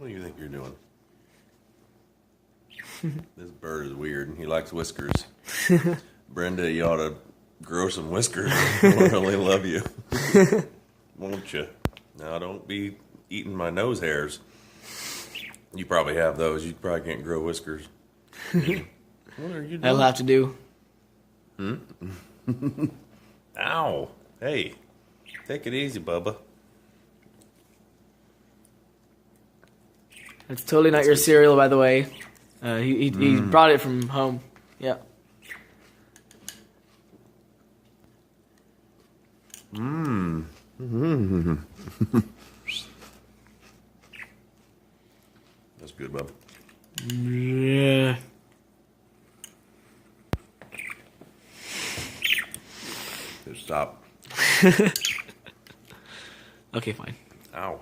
What do you think you're doing? This bird is weird. He likes whiskers. Brenda, you ought to grow some whiskers. He'll really love you. Won't you? Now, don't be eating my nose hairs. You probably have those. You probably can't grow whiskers. What are you doing? That'll have to do. Ow. Hey, take it easy, Bubba. It's totally not your cereal, by the way. He brought it from home. Yeah. That's good, Bubba. Yeah. Just stop. Okay, fine. Ow.